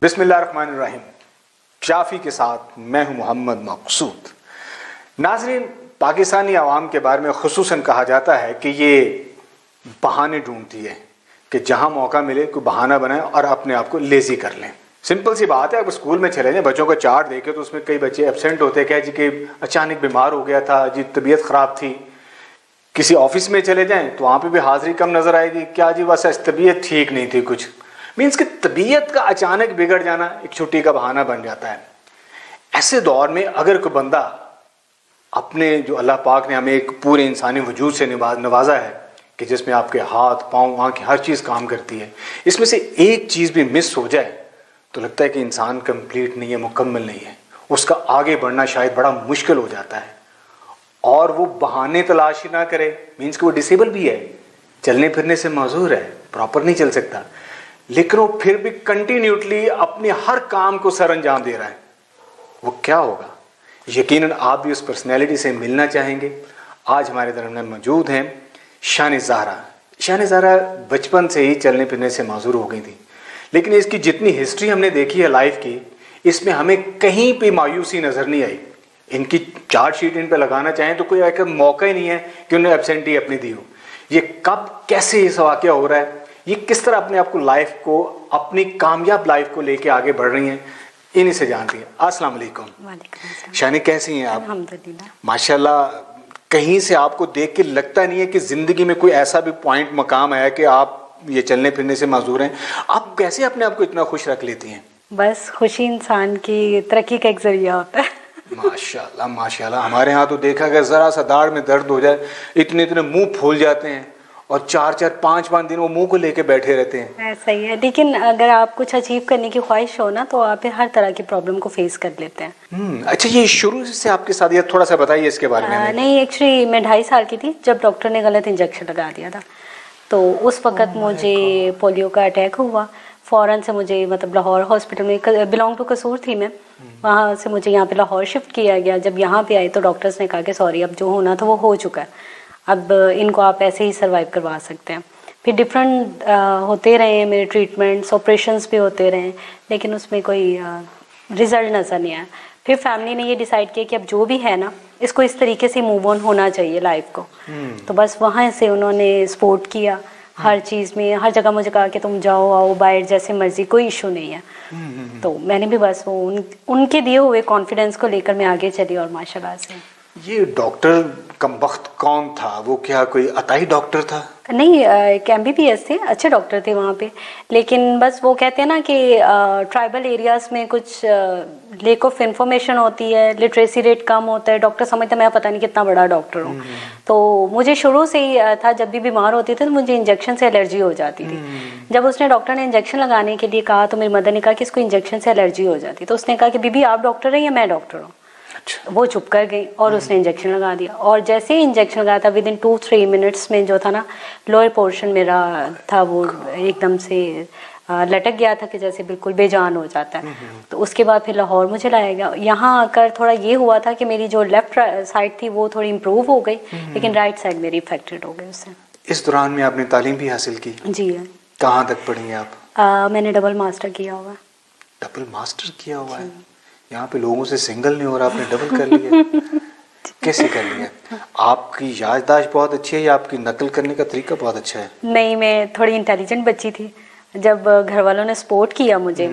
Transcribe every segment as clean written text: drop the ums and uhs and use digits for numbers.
बिस्मिल्लाहिर्रहमानिर्रहीम। शाफी के साथ मैं हूं मोहम्मद मकसूद। नाज़रीन, पाकिस्तानी आवाम के बारे में खुसूसन कहा जाता है कि ये बहाने ढूंढती है कि जहां मौका मिले कोई बहाना बनाए और अपने आप को लेजी कर लें। सिंपल सी बात है, अगर स्कूल में चले जाएं, बच्चों का चार्ट देखे तो उसमें कई बच्चे एब्सेंट होते हैं, क्या जी कि अचानक बीमार हो गया था, जी तबीयत ख़राब थी। किसी ऑफिस में चले जाएं तो वहाँ पे भी हाजिरी कम नज़र आएगी, क्या जी बस तबीयत ठीक नहीं थी, कुछ मीन्स कि तबीयत का अचानक बिगड़ जाना एक छुट्टी का बहाना बन जाता है। ऐसे दौर में अगर कोई बंदा अपने जो अल्लाह पाक ने हमें एक पूरे इंसानी वजूद से नवाजा है कि जिसमें आपके हाथ पाँव आँखें हर चीज़ काम करती है, इसमें से एक चीज़ भी मिस हो जाए तो लगता है कि इंसान कंप्लीट नहीं है, मुकम्मल नहीं है, उसका आगे बढ़ना शायद बड़ा मुश्किल हो जाता है। और वो बहाने तलाश ही ना करे, मीन्स कि वो डिसेबल भी है, चलने फिरने से माजूर है, प्रॉपर नहीं चल सकता, लेकिन वो फिर भी कंटिन्यूटली अपने हर काम को सर अंजाम दे रहा है। वो क्या होगा? यकीनन आप भी उस पर्सनैलिटी से मिलना चाहेंगे। आज हमारे दरमियान मौजूद हैं शान ज़हरा। शान ज़हरा बचपन से ही चलने फिरने से माजूर हो गई थी, लेकिन इसकी जितनी हिस्ट्री हमने देखी है लाइफ की, इसमें हमें कहीं पे मायूसी नज़र नहीं आई। इनकी चार्ट शीट इन पे लगाना चाहें तो कोई ऐसा मौका ही नहीं है कि उन्हें एब्सेंटी अपनी दी हो। ये कब कैसे ये वाक़या हो रहा है, ये किस तरह अपने आप को लाइफ को, अपनी कामयाब लाइफ को लेके आगे बढ़ रही हैं, इन्हीं से जानती हैं। अस्सलाम वालेकुम। शानी, कैसी हैं आप? अल्हम्दुलिल्लाह माशाल्लाह। कहीं से आपको देख के लगता नहीं है कि ज़िंदगी में कोई ऐसा भी पॉइंट मकाम है कि आप ये चलने फिरने से माजूर हैं। आप कैसे अपने आप को इतना खुश रख लेती हैं? बस खुशी इंसान की तरक्की का एक जरिया होता है। माशाल्लाह माशाल्लाह। हमारे यहाँ तो देखा गया ज़रा सा दाढ़ में दर्द हो जाए, इतने इतने मुंह फूल जाते हैं और 4-4 5-5 दिन वो मुंह को लेके बैठे रहते हैं। ऐसा ही है, लेकिन अगर आप कुछ अचीव करने की ख्वाहिश हो ना तो आप फिर हर तरह की प्रॉब्लम को फेस कर लेते हैं। अच्छा, ये शुरू से आपके साथ, ये थोड़ा सा बताइए इसके बारे में। नहीं, एक्चुअली मैं 2.5 साल की थी जब डॉक्टर ने गलत इंजेक्शन लगा दिया था, तो उस वक़्त मुझे पोलियो का अटैक हुआ। फ़ौरन से मुझे मतलब लाहौर हॉस्पिटल में, बिलोंग टू कसूर थी मैं, वहाँ से मुझे यहाँ पे लाहौर शिफ्ट किया गया। जब यहाँ पे आई तो डॉक्टर्स ने कहा कि सॉरी, अब जो होना था वो हो चुका है, अब इनको आप ऐसे ही सर्वाइव करवा सकते हैं। फिर डिफरेंट होते रहे मेरे ट्रीटमेंट्स, ऑपरेशंस भी होते रहे, लेकिन उसमें कोई रिज़ल्ट नज़र नहीं आया। फिर फैमिली ने ये डिसाइड किया कि अब जो भी है ना, इसको इस तरीके से मूव ऑन होना चाहिए लाइफ को। तो बस वहाँ से उन्होंने सपोर्ट किया हर चीज़ में, हर जगह मुझे कहा कि तुम जाओ आओ बाहर जैसे मर्जी, कोई इशू नहीं है। तो मैंने भी बस वो उनके दिए हुए कॉन्फिडेंस को लेकर मैं आगे चली और माशाल्लाह से। ये डॉक्टर कमबख्त कौन था? वो क्या कोई अताई डॉक्टर था? नहीं, एक MBBS थे, अच्छे डॉक्टर थे वहाँ पे, लेकिन बस वो कहते हैं ना कि ट्राइबल एरियाज़ में कुछ लेक ऑफ इंफॉर्मेशन होती है, लिटरेसी रेट कम होता है, डॉक्टर समझते मैं पता नहीं कितना बड़ा डॉक्टर हूँ। तो मुझे शुरू से ही था, जब भी बीमार होती थी तो मुझे इंजेक्शन से एलर्जी हो जाती थी। जब उसने डॉक्टर ने इंजेक्शन लगाने के लिए कहा तो मेरी मदर ने कहा कि इसको इंजेक्शन से एलर्जी हो जाती, तो उसने कहा कि बीबी आप डॉक्टर हैं या मैं डॉक्टर हूँ? वो चुप कर गई और उसने इंजेक्शन लगा दिया, और जैसे ही इंजेक्शन लगाया था विद इन 2-3 मिनट्स में जो था ना, लोअर पोर्शन मेरा था वो एकदम से लटक गया था कि जैसे बिल्कुल बेजान हो जाता है। तो उसके बाद फिर लाहौर मुझे लाया गया। यहाँ आकर थोड़ा ये हुआ था कि मेरी जो लेफ्ट साइड थी वो थोड़ी इम्प्रूव हो गई, लेकिन राइट साइड मेरी इफेक्टेड हो गई उससे। इस दौरान में आपने तालीम भी हासिल की? जी है। कहाँ तक पढ़ी हैं आप? मैंने डबल मास्टर किया हुआ है। डबल मास्टर किया हुआ है? यहाँ पे लोगों से सिंगल नहीं हो रहा, आपने डबल कर लिया। कैसे कर लिया? आपकी याददाश्त बहुत अच्छी है या आपकी नकल करने का तरीका बहुत अच्छा है? नहीं, मैं थोड़ी इंटेलिजेंट बच्ची थी। जब घर वालों ने सपोर्ट किया मुझे,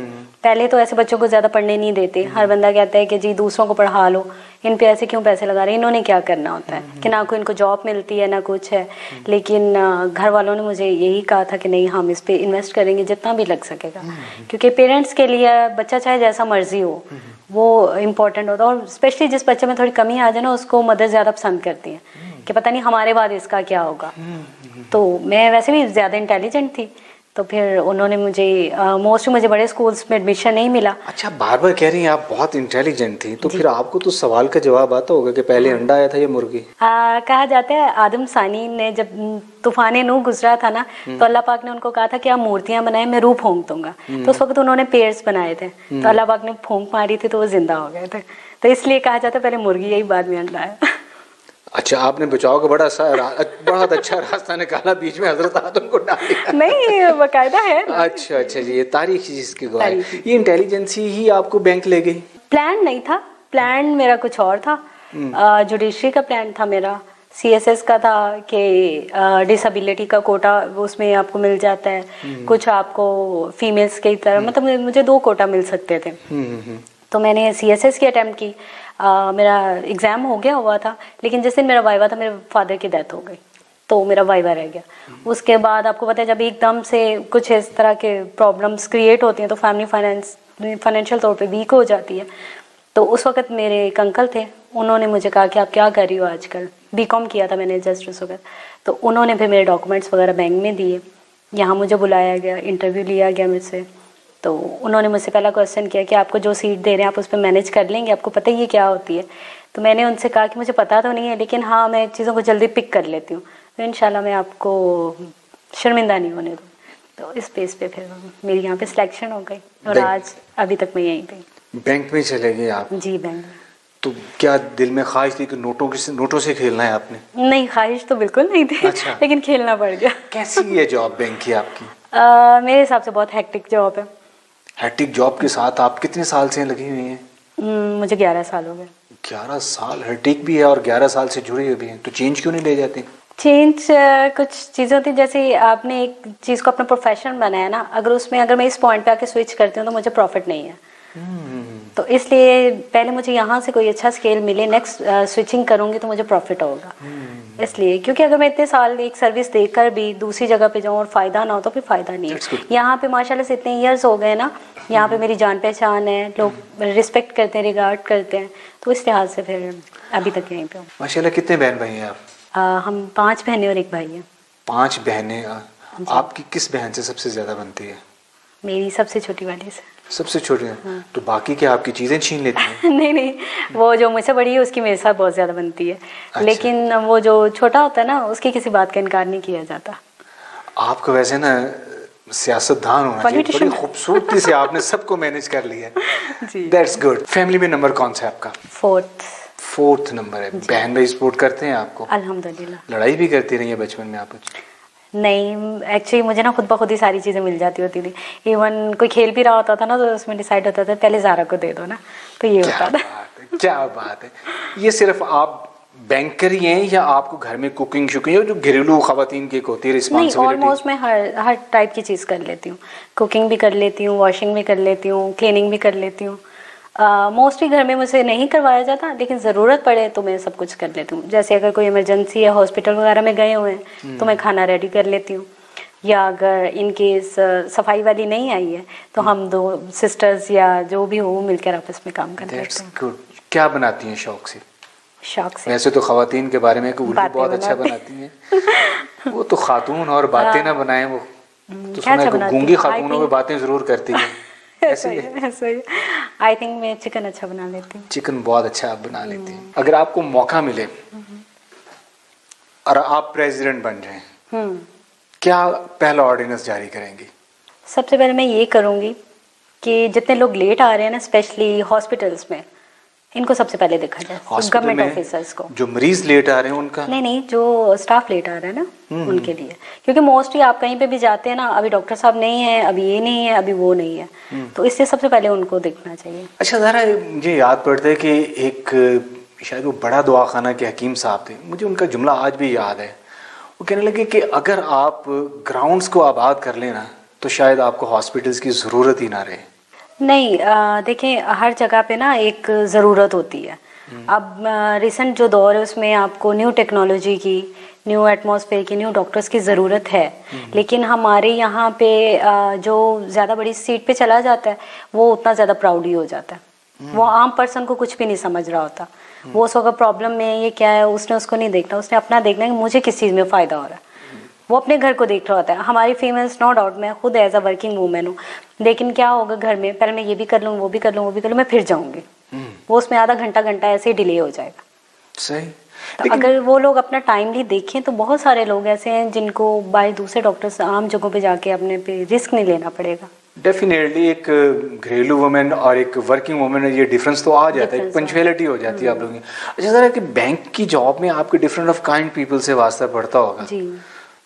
पहले तो ऐसे बच्चों को ज़्यादा पढ़ने नहीं देते, हर बंदा कहता है कि जी दूसरों को पढ़ा लो, इन पे ऐसे क्यों पैसे लगा रहे हैं, इन्होंने क्या करना होता है, कि ना कोई इनको जॉब मिलती है ना कुछ है। लेकिन घर वालों ने मुझे यही कहा था कि नहीं, हम इस पे इन्वेस्ट करेंगे जितना भी लग सकेगा, क्योंकि पेरेंट्स के लिए बच्चा चाहे जैसा मर्जी हो वो इम्पोर्टेंट होता है। और स्पेशली जिस बच्चे में थोड़ी कमी आ जाए ना, उसको मदर ज़्यादा पसंद करती है कि पता नहीं हमारे बाद इसका क्या होगा। तो मैं वैसे भी ज़्यादा इंटेलिजेंट थी, तो फिर उन्होंने मुझे मोस्टली मुझे बड़े स्कूल्स में एडमिशन नहीं मिला। अच्छा, बार बार कह रही हैं आप बहुत इंटेलिजेंट थी, तो फिर आपको तो सवाल का जवाब आता होगा कि पहले अंडा आया था या मुर्गी? कहा जाता है आदम सानी ने जब तूफान नूह गुजरा था ना, तो अल्लाह पाक ने उनको कहा था कि आप मूर्तियां बनाए, मैं रूह फूंक दूंगा। तो उस वक्त उन्होंने पेयर्स बनाए थे, तो अल्लाह पाक ने फूंक मारी थी तो वो जिंदा हो गए थे। तो इसलिए कहा जाता है पहले मुर्गी आई बाद में अंडा आया। अच्छा, आपने बचाव का बड़ा बहुत अच्छा रास्ता निकाला, बीच में हजरत आदम को डाल दिया। नहीं, बकायदा है। अच्छा जी, ये तारीख जिसकी गवाही, ये इंटेलिजेंसी ही आपको बैंक ले गई? प्लान नहीं था, प्लान मेरा कुछ और था। जुडिशरी का प्लान था मेरा, CSS का था कि डिसेबिलिटी का कोटा उसमें आपको मिल जाता है, कुछ आपको फीमेल्स की तरह, मतलब मुझे 2 कोटा मिल सकते थे। तो मैंने CSS की अटेम्प्ट की, मेरा एग्ज़ाम हो गया हुआ था, लेकिन जिस दिन मेरा वाइवा था मेरे फादर की डेथ हो गई, तो मेरा वाइवा रह गया। उसके बाद आपको पता है जब एकदम से कुछ इस तरह के प्रॉब्लम्स क्रिएट होती हैं तो फैमिली फाइनेंशियल तौर पे वीक हो जाती है। तो उस वक्त मेरे एक अंकल थे, उन्होंने मुझे कहा कि आप क्या कर रही हो आजकल, BCom किया था मैंने जस्ट उस वक्त। तो उन्होंने फिर मेरे डॉक्यूमेंट्स वगैरह बैंक में दिए, यहाँ मुझे बुलाया गया, इंटरव्यू लिया गया मुझसे। तो उन्होंने मुझसे पहला क्वेश्चन किया कि आपको जो सीट दे रहे हैं आप उस पर मैनेज कर लेंगे, आपको पता ही ये क्या होती है? तो मैंने उनसे कहा कि मुझे पता तो नहीं है, लेकिन हाँ मैं चीज़ों को जल्दी पिक कर लेती हूँ, तो इंशाल्लाह मैं आपको शर्मिंदा नहीं होने दूँ। तो इस बेस पे फिर मेरी यहाँ पे सिलेक्शन हो गई और आज अभी तक मैं यहीं पे। बैंक में चले गए आप? जी, बैंक में। तो क्या दिल में ख्वाहिश थी कि नोटों से खेलना है आपने? नहीं, ख्वाहिश तो बिल्कुल नहीं थी। अच्छा। लेकिन खेलना पड़ गया। कैसी है जॉब बैंक की आपकी? मेरे हिसाब से बहुत हेक्टिक जॉब है। हेक्टिक जॉब के साथ आप कितने साल से लगी हुई हैं? मुझे 11 साल हो गए। 11 साल हेक्टिक भी है और 11 साल से जुड़ी हुई भी हैं, तो चेंज क्यों नहीं ले जाती? चेंज कुछ चीज़ें होती, जैसे आपने एक चीज़ को अपना प्रोफेशन बनाया ना, अगर मैं इस पॉइंट पे आके स्विच करती हूँ तो मुझे प्रॉफिट नहीं है। तो इसलिए पहले मुझे यहाँ से कोई अच्छा स्केल मिले, नेक्स्ट स्विचिंग करूँगी तो मुझे प्रॉफिट होगा। इसलिए क्योंकि अगर मैं इतने साल एक सर्विस देकर भी दूसरी जगह पे जाऊँ और फ़ायदा ना हो तो फिर फ़ायदा नहीं है। यहाँ पे माशाल्लाह से इतने ईयर्स हो गए ना, यहाँ पे मेरी जान पहचान है, लोग रिस्पेक्ट करते हैं, रिगार्ड करते हैं, तो इस लिहाज से फिर अभी तक यहीं पे हूँ। माशाल्लाह। कितने बहन भाई हैं आप? हम 5 बहनें और 1 भाई है। 5 बहनें। आपकी किस बहन से सबसे ज़्यादा बनती है? मेरी सबसे छोटी वाली से। सबसे छोटी है? हाँ। तो बाकी क्या आपकी चीज़ें छीन लेती हैं? नहीं, वो जो मुझसे बड़ी है उसकी मेरे साथ बहुत ज़्यादा बनती है। अच्छा। लेकिन वो जो छोटा होता है ना, उसकी किसी बात का इनकार नहीं किया जाता। आपको वैसे ना सियासतदान होना चाहिए, बड़ी खूबसूरती से आपने सबको मैनेज कर लिया है। That's good. फैमिली में नंबर कौन सा है आपका? 4th नंबर है। बहन भाई सपोर्ट करते हैं आपको? अल्हम्दुलिल्लाह। लड़ाई भी करती रही है बचपन में आप? नहीं, एक्चुअली मुझे ना खुद ब खुद ही सारी चीज़ें मिल जाती होती थी। इवन कोई खेल भी रहा होता था ना तो उसमें डिसाइड होता था पहले ज़ारा को दे दो ना, तो ये होता था। क्या बात है। ये सिर्फ आप बैंकर ही हैं या आपको घर में कुकिंग शुकिंग जो घरेलू खवातीन की होती है रिस्पांसिबिलिटी? नहीं, ऑलमोस्ट मैं हर टाइप की चीज़ कर लेती हूँ। कुकिंग भी कर लेती हूँ, वॉशिंग भी कर लेती हूँ, क्लीनिंग भी कर लेती हूँ। मोस्टली घर में मुझे नहीं करवाया जाता, लेकिन ज़रूरत पड़े तो मैं सब कुछ कर लेती हूँ। जैसे अगर कोई इमरजेंसी है, हॉस्पिटल वगैरह में गए हुए हैं तो मैं खाना रेडी कर लेती हूँ, या अगर इन केस सफाई वाली नहीं आई है तो हम 2 सिस्टर्स या जो भी हो मिलकर आपस में काम कर लेते हैं। क्या बनाती हैं शौक से? शौक से वैसे तो खवातीन के बारे में उल्लू बहुत अच्छा बनाती हैं। वो तो खातून और बातें ना बनाएं, वो तो सुना है गूंगी खातूनों में बातें जरूर करती हैं। ऐसे ही आई थिंक मैं चिकन अच्छा बना लेती हूँ। चिकन बहुत अच्छा आप बना लेती हैं। अगर आपको मौका मिले और आप प्रेसिडेंट बन जाएं, क्या पहला ऑर्डिनेंस जारी करेंगी? सबसे पहले मैं ये करूँगी कि जितने लोग लेट आ रहे हैं ना, स्पेशली हॉस्पिटल्स में, इनको सबसे पहले देखा जाए, गवर्नमेंट ऑफिसर्स को। जो मरीज लेट आ रहे हैं उनका? नहीं, जो स्टाफ लेट आ रहा है ना उनके लिए, क्योंकि मोस्टली आप कहीं पे भी जाते हैं ना, अभी डॉक्टर साहब नहीं है, अभी ये नहीं है, अभी वो नहीं है, तो इससे सबसे पहले उनको देखना चाहिए। अच्छा ज़रा मुझे याद पड़ता है कि एक शायद वो बड़ा दवाखाना के हकीम साहब थे, मुझे उनका जुमला आज भी याद है। वो कहने लगे कि अगर आप ग्राउंड्स को आबाद कर लेना तो शायद आपको हॉस्पिटल्स की ज़रूरत ही ना रहे। नहीं, देखिए हर जगह पे ना एक ज़रूरत होती है। अब रिसेंट जो दौर है उसमें आपको न्यू टेक्नोलॉजी की, न्यू एटमॉस्फेयर की, न्यू डॉक्टर्स की ज़रूरत है, लेकिन हमारे यहाँ पे जो ज़्यादा बड़ी सीट पे चला जाता है वो उतना ज़्यादा प्राउड ही हो जाता है। वो आम पर्सन को कुछ भी नहीं समझ रहा होता। वो उसका प्रॉब्लम में ये क्या है उसने उसको नहीं देखना, उसने अपना देखना है कि मुझे किस चीज़ में फ़ायदा हो रहा है। वो अपने घर को देख रहा होता है। हमारी फीमेल्स नो डाउट, मैं खुद एज अ वर्किंग वूमेन हूँ, लेकिन क्या होगा घर में, पहले मैं ये भी कर लूँ, वो भी कर लूँ, वो भी कर लूँ, मैं फिर जाऊँगी, वो उसमें आधा घंटा ऐसे ही डिले हो जाएगा। सही। तो अगर वो लोग अपना टाइमली देखें तो बहुत सारे लोग ऐसे हैं जिनको बाय दूसरे डॉक्टर्स आम जगहों पे जाके अपने पे रिस्क नहीं लेना पड़ेगा। डेफिनेटली एक घरेलू वुमेन और एक वर्किंग वुमेन में ये डिफरेंस तो आ जाता है, पंचुअलिटी हो जाती है आप लोगों की। अच्छा ज़रा कि बैंक की जॉब में आपके डिफरेंट ऑफ काइंड पीपल से वास्ता पड़ता होगा जी।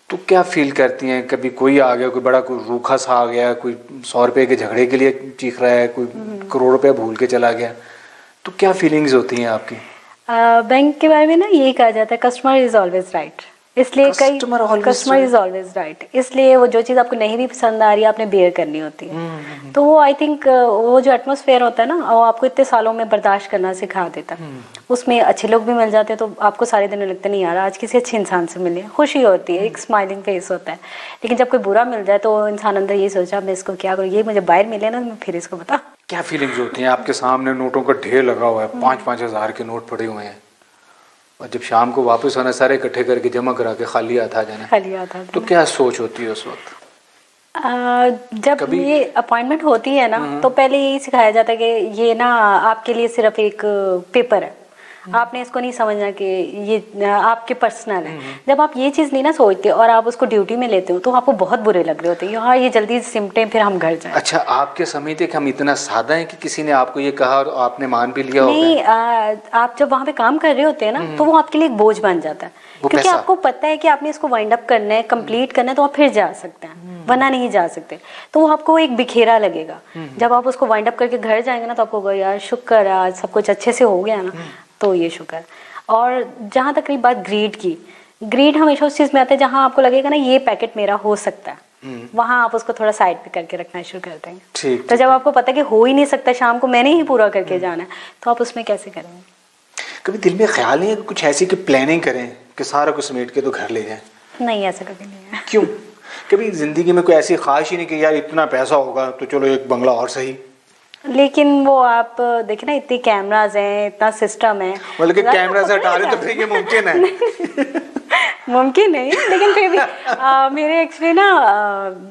तो क्या फील करती हैं? कभी कोई आ गया, कोई बड़ा कोई रूखा सा आ गया, कोई 100 रुपये के झगड़े के लिए चीख रहा है, कोई करोड़ रुपया भूल के चला गया, तो क्या फीलिंग्स होती हैं आपकी? बैंक के बारे में ना यही कहा जाता है कस्टमर इज ऑलवेज राइट, इसलिए कई कस्टमर इज ऑलवेज राइट, इसलिए वो जो चीज़ आपको नहीं भी पसंद आ रही है आपने बेयर करनी होती है। तो वो आई थिंक वो जो एटमोसफेयर होता है ना वो आपको इतने सालों में बर्दाश्त करना सिखा देता है। उसमें अच्छे लोग भी मिल जाते हैं तो आपको सारे दिन लगता नहीं यार आज किसी अच्छे इंसान से मिले, खुशी होती है, एक स्माइलिंग फेस होता है। लेकिन जब कोई बुरा मिल जाए तो इंसान अंदर ये सोचा मैं इसको क्या करूँ, ये मुझे बाहर मिले ना मैं फिर इसको बता। क्या फीलिंग्स होती हैं? आपके सामने नोटों का ढेर लगा हुआ है, 5-5 हज़ार के नोट पड़े हुए हैं और जब शाम को वापस आना सारे इकट्ठे करके जमा करा के खाली हाथ आ जाना, तो क्या सोच होती है उस वक्त? जब ये अपॉइंटमेंट होती है ना तो पहले यही सिखाया जाता है कि ये ना आपके लिए सिर्फ एक पेपर है, आपने इसको नहीं समझना कि ये आपके पर्सनल है। जब आप ये चीज़ नहीं ना सोचते और आप उसको ड्यूटी में लेते हो तो आपको बहुत बुरे लग रहे होते हैं, हाँ ये जल्दी सिमटे फिर हम घर जाएं। अच्छा आपके समझते कि हम इतना सादा हैं कि किसी ने आपको ये कहा और आपने मान भी लिया? नहीं, आप जब वहाँ पे काम कर रहे होते हैं ना तो वो आपके लिए एक बोझ बन जाता है, क्योंकि आपको पता है कि आपने इसको वाइंड अप करना है, कंप्लीट करना है, तो आप फिर जा सकते हैं, वरना नहीं जा सकते। तो वो आपको एक बिखेरा लगेगा। जब आप उसको वाइंड अप करके घर जाएंगे ना तो आपको यार शुक्र है आज सब कुछ अच्छे से हो गया ना, तो ये शुक्र। और जहाँ तक रही बात ग्रीड की, ग्रीड हमेशा उस चीज़ में आता है जहाँ आपको लगेगा ना ये पैकेट मेरा हो सकता है, वहाँ आप उसको थोड़ा साइड पे करके रखना शुरू कर देंगे। तो जब आपको पता है कि हो ही नहीं सकता, शाम को मैंने ही पूरा करके जाना है, तो आप उसमें कैसे करेंगे? कभी दिल में ख्याल नहीं है कुछ ऐसी कि प्लानिंग करें कि सारा कुछ समेट के तो घर ले जाएं? नहीं, ऐसा कभी नहीं है। क्यों? कभी जिंदगी में कोई ऐसी ख्वाहिश ही नहीं कि यार इतना पैसा होगा तो चलो एक बंगला और सही? लेकिन वो आप देखिए ना इतने कैमराज हैं, इतना सिस्टम है, मतलब कि कैमरा से हटा रहे तो फिर ये मुमकिन है? मुमकिन नहीं, लेकिन फिर भी मेरे एक्चुअली ना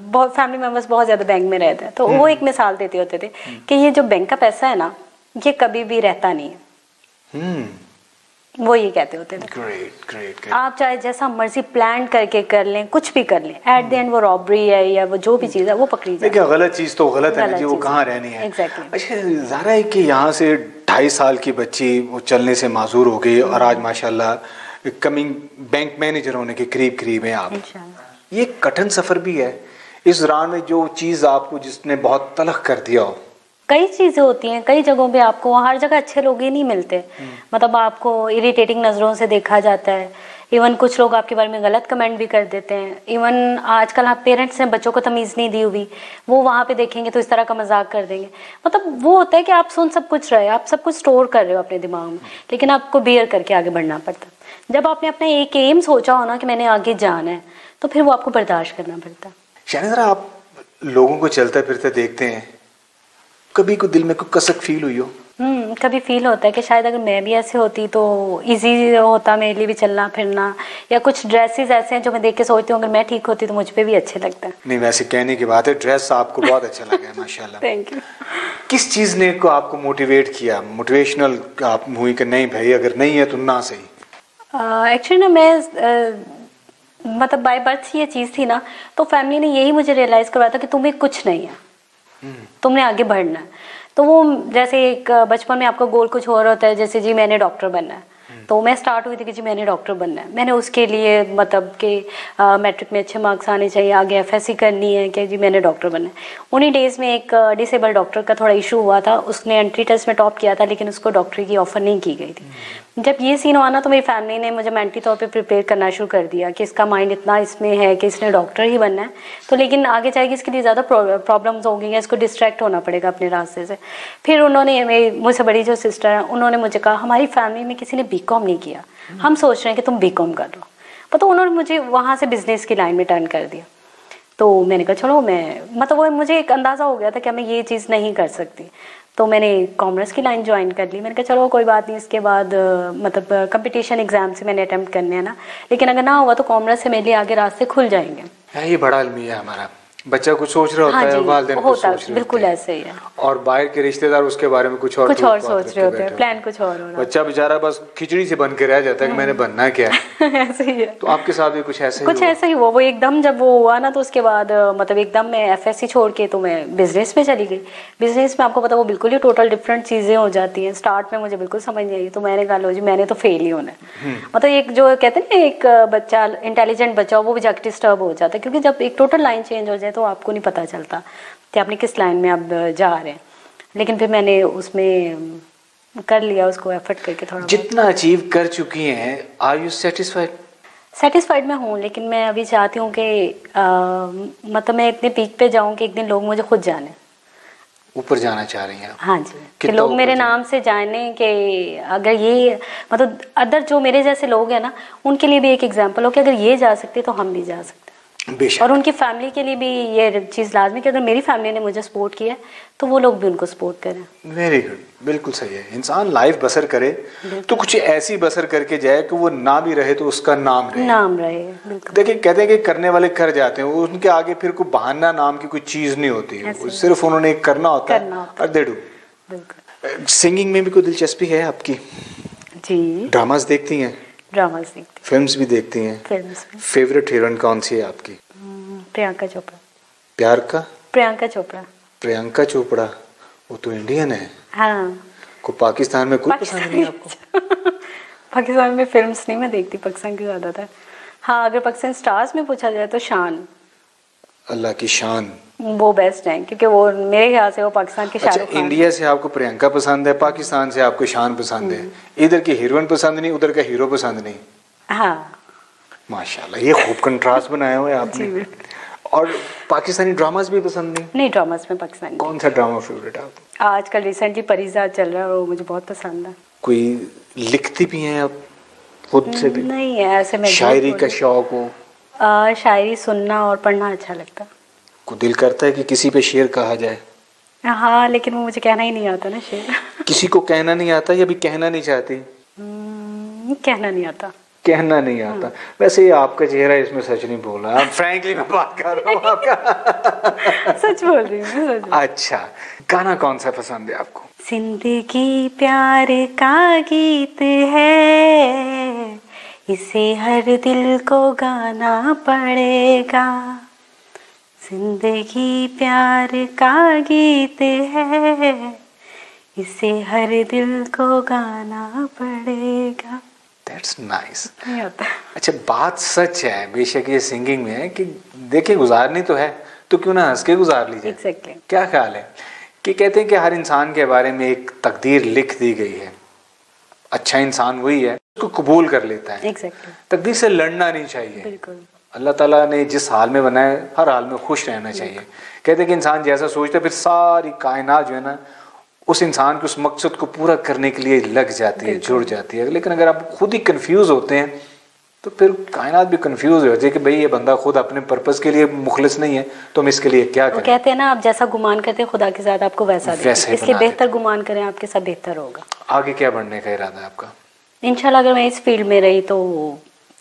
बहुत फैमिली मेंबर्स बहुत ज़्यादा बैंक में रहते हैं, तो वो एक मिसाल देते होते थे कि ये जो बैंक का पैसा है ना ये कभी भी रहता नहीं है। वो ये कहते होते थे। ग्रेट। आप चाहे जैसा मर्जी प्लान करके कर लें, कुछ भी कर लें, एट द एंड वो रॉबरी है या वो जो भी चीज़ है वो पकड़ी जाए। देखिए गलत चीज़ तो गलत है ना जी, वो कहाँ रहनी है। Exactly. अच्छा ज़रा है कि यहाँ से 2.5 साल की बच्ची वो चलने से माजूर हो गई और आज माशाल्लाह कमिंग बैंक मैनेजर होने के करीब हैं आप। ये कठिन सफ़र भी है, इस दौरान में जो चीज़ आपको जिसने बहुत तलख कर दिया हो? कई चीज़ें होती हैं, कई जगहों पे आपको हर जगह अच्छे लोग ही नहीं मिलते, मतलब आपको इरिटेटिंग नज़रों से देखा जाता है। इवन कुछ लोग आपके बारे में गलत कमेंट भी कर देते हैं। इवन आजकल आप पेरेंट्स ने बच्चों को तमीज़ नहीं दी हुई, वो वहाँ पे देखेंगे तो इस तरह का मजाक कर देंगे। मतलब वो होता है कि आप सुन सब कुछ रहे, आप सब कुछ स्टोर कर रहे हो अपने दिमाग में, लेकिन आपको बेयर करके आगे बढ़ना पड़ता है। जब आपने अपना एक एम सोचा हो ना कि मैंने आगे जाना है, तो फिर वो आपको बर्दाश्त करना पड़ता है। शायद आप लोगों को चलते फिरते देखते हैं, कभी को दिल में कोई कसक फील हुई हो? कभी फील होता है कि शायद अगर मैं भी ऐसे होती तो इजी होता मेरे लिए भी चलना फिरना, या कुछ ड्रेसेस ऐसे हैं जो मैं देख के सोचती हूँ अगर मैं ठीक होती तो मुझ पे भी अच्छे लगता है। नहीं वैसे कहने की बात है, ड्रेस आपको बहुत अच्छा लगा है माशाल्लाह। Thank you. किस चीज़ ने को आपको मोटिवेट किया, मोटिवेशनल आप हुई कि नहीं भाई अगर नहीं है तो ना सही? एक्चुअली ना मैं मतलब बाय बर्थ ये चीज़ थी ना, तो फैमिली ने यही मुझे रियलाइज़ करवाया था कि तुम्हें कुछ नहीं है, तुमने आगे बढ़ना है। तो वो जैसे एक बचपन में आपका गोल कुछ और होता है, जैसे जी मैंने डॉक्टर बनना है, तो मैं स्टार्ट हुई थी कि जी मैंने डॉक्टर बनना है। मैंने उसके लिए मतलब कि मैट्रिक में अच्छे मार्क्स आने चाहिए, आगे एफएससी करनी है कि जी मैंने डॉक्टर बनना है। उन्हीं डेज़ में एक डिसेबल डॉक्टर का थोड़ा इशू हुआ था, उसने एंट्री टेस्ट में टॉप किया था लेकिन उसको डॉक्टरी की ऑफ़र नहीं की गई थी। जब ये सीन हुआ ना तो मेरी फैमिली ने मुझे मेंटली तौर पे प्रिपेयर करना शुरू कर दिया कि इसका माइंड इतना इसमें है कि इसने डॉक्टर ही बनना है, तो लेकिन आगे जाएगी इसके लिए ज़्यादा प्रॉब्लम्स होंगी या इसको डिस्ट्रैक्ट होना पड़ेगा अपने रास्ते से। फिर उन्होंने मुझसे बड़ी जो सिस्टर है उन्होंने मुझे कहा हमारी फैमिली में किसी ने बीकॉम नहीं किया, हम सोच रहे हैं कि तुम बीकॉम कर लो। तो उन्होंने मुझे वहाँ से बिजनेस की लाइन में टर्न कर दिया। तो मैंने कहा चलो मैं मतलब वो मुझे एक अंदाज़ा हो गया था कि मैं ये चीज़ नहीं कर सकती, तो मैंने कॉमर्स की लाइन ज्वाइन कर ली। मैंने कहा चलो कोई बात नहीं, इसके बाद मतलब कंपटीशन एग्जाम से मैंने अटेम्प्ट करने हैं ना, लेकिन अगर ना हुआ तो कॉमर्स से मेरे लिए आगे रास्ते खुल जाएंगे। ये बड़ा अलमिया है हमारा। बच्चा कुछ सोच रहा होता है, वालिदैन कुछ सोच रहे बिल्कुल होते हैं। ऐसे ही है। और बाहर के रिश्तेदार उसके बारे में कुछ और सोच रहे होते हैं, प्लान कुछ और हो रहा है। बच्चा बेचारा बस खिचड़ी से बन के रह जाता है कि मैंने बनना क्या है। ऐसे ही है। तो आपके साथ भी कुछ ऐसा ही हुआ। वो एकदम जब वो हुआ ना, तो उसके बाद मतलब एकदम मैं एफएससी छोड़ के तो मैं बिजनेस में चली गई। बिजनेस में आपको पता वो बिल्कुल ही टोटल डिफरेंट चीजें हो जाती हैं। स्टार्ट में मुझे बिल्कुल समझ नहीं आई, तो मैंने कहा लो जी मैंने तो फेल ही होना है। मतलब एक जो कहते हैं ना, एक बच्चा इंटेलिजेंट बच्चा वो भी जाके डिस्टर्ब हो जाता है, क्योंकि जब एक टोटल लाइन चेंज हो जाए तो आपको नहीं पता चलता कि आपने किस लाइन में आप जा रहे हैं। लेकिन फिर मैंने उसमें कर लिया, उसको एफर्ट करके थोड़ा। जितना अचीव कर चुकी हैं, आर यू सेटिस्फाइड? सेटिस्फाइड मैं हूँ, लेकिन मैं अभी चाहती हूँ कि मतलब मैं इतने पीक पे जाऊँ कि एक दिन लोग मुझे खुद जाने। ऊपर जाना चाह रही हैं आप? हाँ जी, कि लोग मेरे नाम से जाने कि अगर ये मतलब अदर जो मेरे जैसे लोग हैं ना, उनके लिए भी एक एग्जांपल हो कि अगर ये जा सकते तो हम भी जा सकते। और उनकी फैमिली के लिए भी ये चीज़ लाजमी कि अगर मेरी फैमिली ने मुझे सपोर्ट किया तो वो लोग भी उनको सपोर्ट करें। वेरी गुड, बिल्कुल सही है। इंसान लाइफ बसर करे तो कुछ ऐसी बसर करके जाए कि वो ना भी रहे तो उसका नाम रहे। बिल्कुल। देखिए कहते हैं कि करने वाले कर जाते हैं, उनके आगे फिर कोई बहाना नाम की कोई चीज़ नहीं होती है, सिर्फ उन्होंने करना होता है और दे डू। सिंगिंग में भी कोई दिलचस्पी है आपकी? जी। ड्रामास देखती हैं? ड्रामास देखती हैं। फिल्म्स भी देखती हैं? फिल्म्स भी। फेवरेट हीरोइन कौन सी है आपकी? प्रियंका चोपड़ा। प्यार का? प्रियंका चोपड़ा। प्रियंका चोपड़ा, वो तो इंडियन है। हाँ। को पाकिस्तान में कोई पसंद नहीं आपको? पाकिस्तान में फिल्म्स नहीं मैं देखती, पाकिस्तान की ज़्यादातर। हाँ, अगर पाकिस्तान स्टार्स में पूछा जाए तो शान। अल्लाह की शान वो बेस्ट है, क्योंकि वो मेरे ख्याल से वो पाकिस्तान की शाहरुख खान। इंडिया से आपको प्रियंका पसंद है, पाकिस्तान से आपको शान पसंद है। इधर की हीरोइन पसंद नहीं, उधर का हीरो पसंद नहीं। हाँ माशाल्लाह, ये खूब कंट्रास्ट बनाया हुआ है आपने। और पाकिस्तानी ड्रामास भी पसंद नहीं? नहीं, ड्रामास में पाकिस्तानी। कौन सा ड्रामा फेवरेट है आपका? आजकल रिसेंटली परिजात चल रहा है, वो मुझे बहुत पसंद है। कोई लिखती भी हैं आप खुद से भी? नहीं है ऐसे। मैं शायरी का शौक हो? शायरी सुनना और पढ़ना अच्छा लगता है। को दिल करता है कि किसी पे शेर कहा जाए? हाँ, लेकिन वो मुझे कहना ही नहीं आता ना शेर। किसी को कहना नहीं आता या भी कहना नहीं चाहती? कहना नहीं आता। कहना नहीं आता। वैसे ये आपका चेहरा इसमें सच नहीं बोल रहा, फ्रैंकली मैं बात कर रहा हूँ आपका। सच बोल रही हूँ। अच्छा, गाना कौन सा पसंद है आपको? जिंदगी प्यार का गीत है, इसे हर दिल को गाना पड़ेगा। जिंदगी प्यार का गीत है, इसे हर दिल को गाना पड़ेगा। That's nice. अच्छा, बात सच है, बेशक ये सिंगिंग में है कि देखिए गुजारनी तो है तो क्यों ना हंस के गुजार लीजिए। Exactly. क्या ख्याल है कि कहते हैं कि हर इंसान के बारे में एक तकदीर लिख दी गई है, अच्छा इंसान वही है उसको कबूल कर लेता है। Exactly. तकदीर से लड़ना नहीं चाहिए। बिल्कुल। अल्लाह ताला ने जिस हाल में बनाया हर हाल में खुश रहना चाहिए। कहते हैं कि इंसान जैसा सोचता है फिर सारी कायनात जो है ना उस इंसान के उस मकसद को पूरा करने के लिए लग जाती है, जुड़ जाती है। लेकिन अगर आप खुद ही कंफ्यूज होते हैं तो फिर कायनात भी कंफ्यूज हो जाती है कि भाई ये बंदा खुद अपने पर्पस के लिए मुखलिस नहीं है तो हम इसके लिए क्या करें। कहते हैं ना, आप जैसा गुमान करते हैं खुदा के साथ आपको वैसा देते हैं, इसलिए बेहतर गुमान करें, आपके साथ बेहतर होगा। आगे क्या बढ़ने का इरादा है आपका? इंशाल्लाह अगर मैं इस फील्ड में रही तो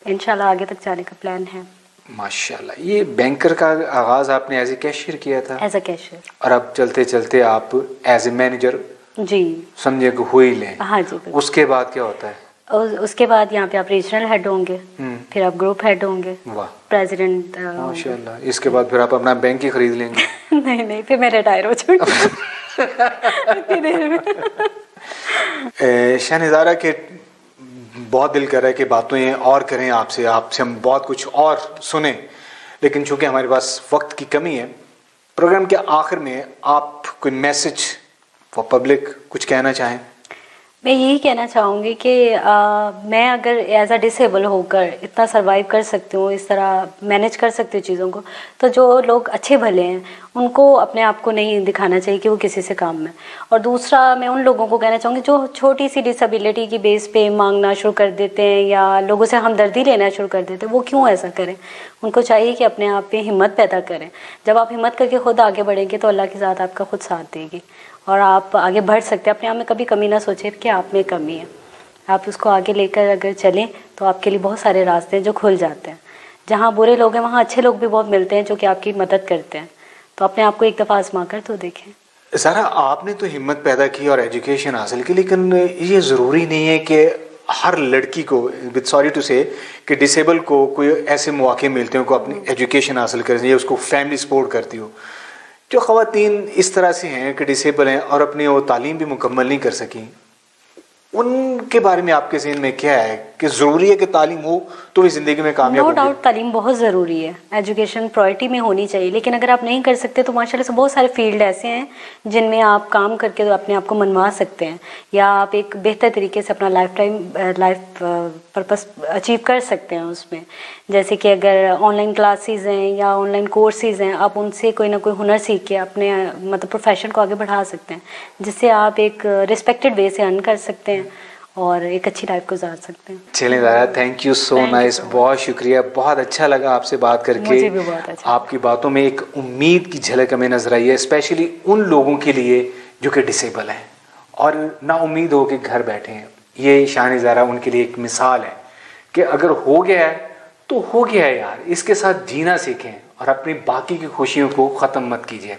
इंशाल्लाह आगे तक जाने का प्लान है। माशाल्लाह। ये बैंकर का आगाज आपने एज ए कैशियर किया था? As a cashier. और अब चलते चलते आप एज ए मैनेजर जी समझे को हो ही लें। हाँ जी। उसके बाद क्या होता है? उसके बाद यहाँ पे आप रीजनल हेड होंगे, फिर आप ग्रुप हेड होंगे, वाह, प्रेसिडेंट। माशाल्लाह। इसके बाद फिर आप अपना बैंक ही खरीद लेंगे। नहीं, फिर मैं रिटायर हो चुकी इतनी देर में। शाहनज़ारा के बहुत दिल कर रहा है कि बातें और करें आपसे हम बहुत कुछ और सुने, लेकिन चूंकि हमारे पास वक्त की कमी है, प्रोग्राम के आखिर में आप कोई मैसेज फॉर पब्लिक कुछ कहना चाहें? मैं यही कहना चाहूँगी कि मैं अगर एज अ डिसेबल होकर इतना सरवाइव कर सकती हूँ, इस तरह मैनेज कर सकती हूँ चीज़ों को, तो जो लोग अच्छे भले हैं उनको अपने आप को नहीं दिखाना चाहिए कि वो किसी से काम में। और दूसरा मैं उन लोगों को कहना चाहूँगी जो छोटी सी डिसेबिलिटी की बेस पे मांगना शुरू कर देते हैं या लोगों से हमदर्दी लेना शुरू कर देते हैं, वो क्यों ऐसा करें? उनको चाहिए कि अपने आप पे हिम्मत पैदा करें। जब आप हिम्मत करके खुद आगे बढ़ेंगे तो अल्लाह की ज़ात आपका खुद साथ देगी और आप आगे बढ़ सकते हैं। अपने आप में कभी कमी ना सोचें कि आप में कमी है, आप उसको आगे लेकर अगर चलें तो आपके लिए बहुत सारे रास्ते हैं जो खुल जाते हैं। जहाँ बुरे लोग हैं वहाँ अच्छे लोग भी बहुत मिलते हैं जो कि आपकी मदद करते हैं। तो अपने आप को एक दफ़ा आजमा कर तो देखें। ज़ारा, आपने तो हिम्मत पैदा की और एजुकेशन हासिल की, लेकिन ये ज़रूरी नहीं है कि हर लड़की को, विद सॉरी टू से, कि डिसेबल को कोई ऐसे मौके मिलते हो को अपनी एजुकेशन हासिल करें या उसको फैमिली सपोर्ट करती हो। जो ख़वातीन इस तरह से हैं कि डिसेबल हैं और अपनी वो तालीम भी मुकम्मल नहीं कर सकी, उनके बारे में आपके ज़हन में क्या है कि ज़रूरी है कि तालीम हो तो भी ज़िंदगी में कामयाब होगी? नो डाउट तालीम बहुत ज़रूरी है, एजुकेशन प्रायोरिटी में होनी चाहिए, लेकिन अगर आप नहीं कर सकते तो माशाल्लाह से बहुत सारे फील्ड ऐसे हैं जिनमें आप काम करके तो अपने आप को मनवा सकते हैं, या आप एक बेहतर तरीके से अपना लाइफ पर्पस अचीव कर सकते हैं उसमें। जैसे कि अगर ऑनलाइन क्लासेस हैं या ऑनलाइन कोर्सेज हैं, आप उनसे कोई ना कोई हुनर सीख के अपने मतलब प्रोफेशन को आगे बढ़ा सकते हैं, जिससे आप एक रिस्पेक्टेड वे से अर्न कर सकते हैं और एक अच्छी लाइफ गुजार सकते हैं। चलें Zara, thank you so nice, बहुत शुक्रिया, बहुत अच्छा लगा आपसे बात करके। मुझे भी बहुत अच्छा। आपकी बातों में एक उम्मीद की झलक हमें नजर आई है, स्पेशली उन लोगों के लिए जो कि डिसेबल हैं और ना उम्मीद हो कि घर बैठे हैं। ये शान ज़ारा उनके लिए एक मिसाल है कि अगर हो गया है तो हो गया है यार, इसके साथ जीना सीखें और अपनी बाकी की खुशियों को ख़त्म मत कीजिए।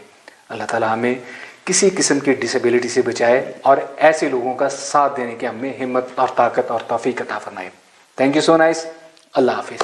अल्लाह ताला हमें किसी किस्म की डिसेबिलिटी से बचाए और ऐसे लोगों का साथ देने की हमें हिम्मत और ताकत और तौफीक अता फरमाए। थैंक यू सो नाइस, अल्लाह हाफिज़।